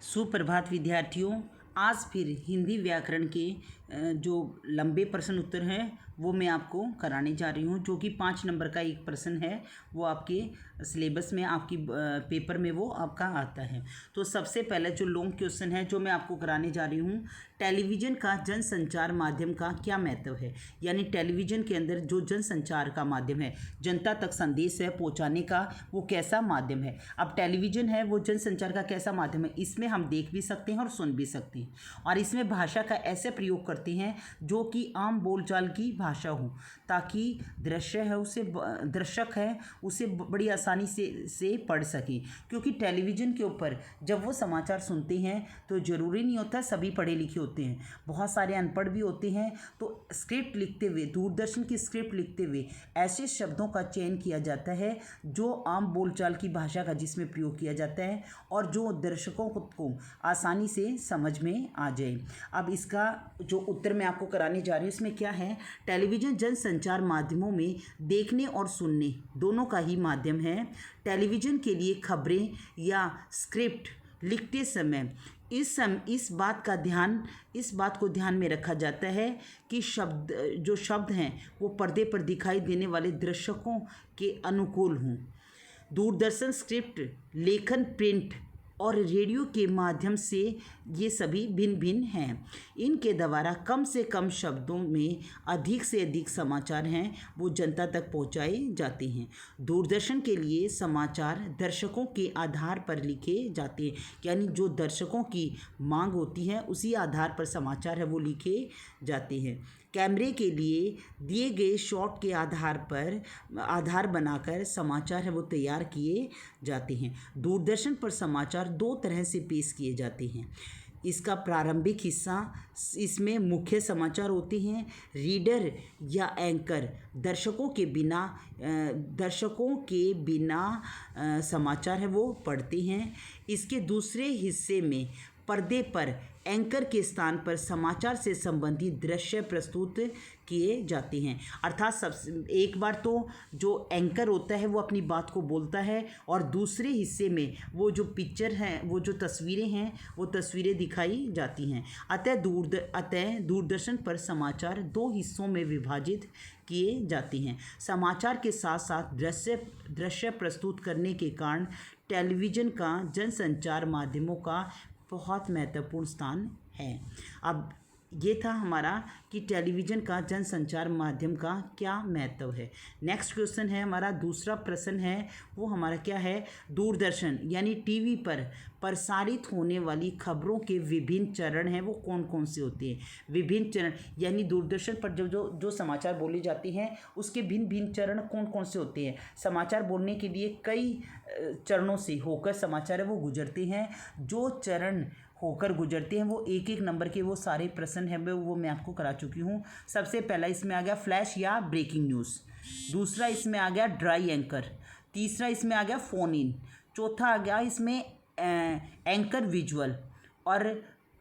सुप्रभात विद्यार्थियों। आज फिर हिंदी व्याकरण के जो लंबे प्रश्न उत्तर हैं वो मैं आपको कराने जा रही हूँ, जो कि 5 नंबर का एक प्रश्न है। वो आपके सिलेबस में, आपकी पेपर में वो आपका आता है। तो सबसे पहले जो लॉन्ग क्वेश्चन है जो मैं आपको कराने जा रही हूँ, टेलीविज़न का जनसंचार माध्यम का क्या महत्व है। यानी टेलीविज़न के अंदर जो जनसंचार का माध्यम है, जनता तक संदेश है पहुँचाने का, वो कैसा माध्यम है। अब टेलीविज़न है वो जनसंचार का कैसा माध्यम है, इसमें हम देख भी सकते हैं और सुन भी सकते हैं। और इसमें भाषा का ऐसे प्रयोग करते हैं जो कि आम बोलचाल की भाषा हो, ताकि दृश्य है उसे दर्शक है उसे बड़ी आसानी से पढ़ सके। क्योंकि टेलीविज़न के ऊपर जब वो समाचार सुनते हैं तो ज़रूरी नहीं होता सभी पढ़े लिखे होते हैं, बहुत सारे अनपढ़ भी होते हैं। तो स्क्रिप्ट लिखते हुए, दूरदर्शन की स्क्रिप्ट लिखते हुए ऐसे शब्दों का चयन किया जाता है जो आम बोलचाल की भाषा का जिसमें प्रयोग किया जाता है और जो दर्शकों को आसानी से समझ में आ जाए। अब इसका जो उत्तर मैं आपको कराने जा रही हूँ इसमें क्या है, टेलीविज़न जनसंचार माध्यमों में देखने और सुनने दोनों का ही माध्यम है। टेलीविज़न के लिए खबरें या स्क्रिप्ट लिखते समय इस बात को ध्यान में रखा जाता है कि जो शब्द हैं वो पर्दे पर दिखाई देने वाले दर्शकों के अनुकूल हों। दूरदर्शन स्क्रिप्ट लेखन, प्रिंट और रेडियो के माध्यम से ये सभी भिन्न भिन्न हैं। इनके द्वारा कम से कम शब्दों में अधिक से अधिक समाचार हैं वो जनता तक पहुंचाए जाते हैं। दूरदर्शन के लिए समाचार दर्शकों के आधार पर लिखे जाते हैं, यानी जो दर्शकों की मांग होती है उसी आधार पर समाचार है वो लिखे जाते हैं। कैमरे के लिए दिए गए शॉट के आधार बनाकर समाचार है वो तैयार किए जाते हैं। दूरदर्शन पर समाचार 2 तरह से पेश किए जाते हैं। इसका प्रारंभिक हिस्सा, इसमें मुख्य समाचार होते हैं। रीडर या एंकर दर्शकों के बिना समाचार है वो पढ़ते हैं। इसके दूसरे हिस्से में पर्दे पर एंकर के स्थान पर समाचार से संबंधित दृश्य प्रस्तुत किए जाते हैं। अर्थात एक बार तो जो एंकर होता है वो अपनी बात को बोलता है और दूसरे हिस्से में वो जो पिक्चर हैं, वो जो तस्वीरें हैं, वो तस्वीरें दिखाई जाती हैं। अतः दूरदर्शन पर समाचार 2 हिस्सों में विभाजित किए जाते हैं। समाचार के साथ साथ दृश्य प्रस्तुत करने के कारण टेलीविज़न का जनसंचार माध्यमों का बहुत महत्वपूर्ण स्थान है। अब ये था हमारा कि टेलीविज़न का जनसंचार माध्यम का क्या महत्व है। नेक्स्ट क्वेश्चन है हमारा, दूसरा प्रश्न है वो हमारा क्या है, दूरदर्शन यानी टीवी पर प्रसारित होने वाली खबरों के विभिन्न चरण हैं वो कौन कौन से होते हैं। विभिन्न चरण यानी दूरदर्शन पर जो समाचार बोले जाते हैं उसके भिन्न भिन्न चरण कौन कौन से होते हैं। समाचार बोलने के लिए कई चरणों से होकर समाचार है वो गुजरते हैं। जो चरण होकर गुजरते हैं वो एक नंबर के वो सारे प्रश्न हैं वो मैं आपको करा चुकी हूँ। सबसे पहला इसमें आ गया फ्लैश या ब्रेकिंग न्यूज़, दूसरा इसमें आ गया ड्राई एंकर, तीसरा इसमें आ गया फ़ोन इन, चौथा आ गया इसमें एंकर विजुअल और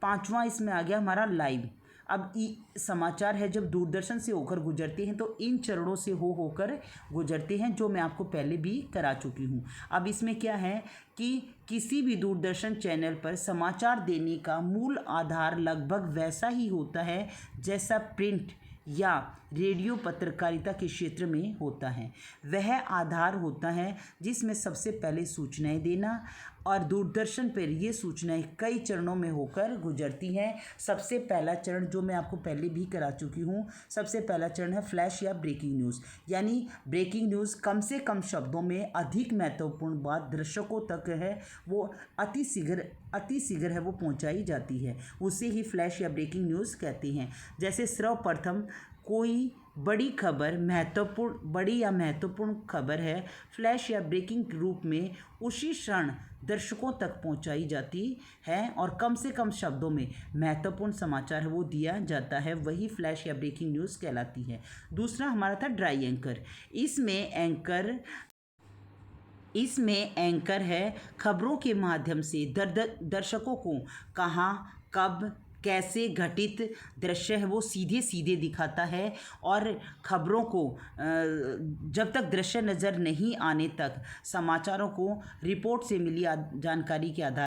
5वां इसमें आ गया हमारा लाइव। अब समाचार है जब दूरदर्शन से होकर गुजरते हैं तो इन चरणों से होकर गुजरते हैं जो मैं आपको पहले भी करा चुकी हूँ। अब इसमें क्या है कि किसी भी दूरदर्शन चैनल पर समाचार देने का मूल आधार लगभग वैसा ही होता है जैसा प्रिंट या रेडियो पत्रकारिता के क्षेत्र में होता है। वह आधार होता है जिसमें सबसे पहले सूचनाएं देना, और दूरदर्शन पर ये सूचनाएं कई चरणों में होकर गुजरती हैं। सबसे पहला चरण जो मैं आपको पहले भी करा चुकी हूँ, सबसे पहला चरण है फ्लैश या ब्रेकिंग न्यूज़। यानी ब्रेकिंग न्यूज़ कम से कम शब्दों में अधिक महत्वपूर्ण बात दर्शकों तक है वो अति शीघ्र है वो पहुँचाई जाती है, उसे ही फ्लैश या ब्रेकिंग न्यूज़ कहते हैं। जैसे सर्वप्रथम कोई बड़ी या महत्वपूर्ण खबर है, फ्लैश या ब्रेकिंग रूप में उसी क्षण दर्शकों तक पहुंचाई जाती है और कम से कम शब्दों में महत्वपूर्ण समाचार है वो दिया जाता है, वही फ्लैश या ब्रेकिंग न्यूज़ कहलाती है। दूसरा हमारा था ड्राई एंकर। इसमें एंकर है खबरों के माध्यम से दर्शकों को कहाँ, कब, कैसे घटित दृश्य है वो सीधे सीधे दिखाता है और खबरों को जब तक दृश्य नज़र नहीं आने तक समाचारों को रिपोर्ट से मिली जानकारी के आधार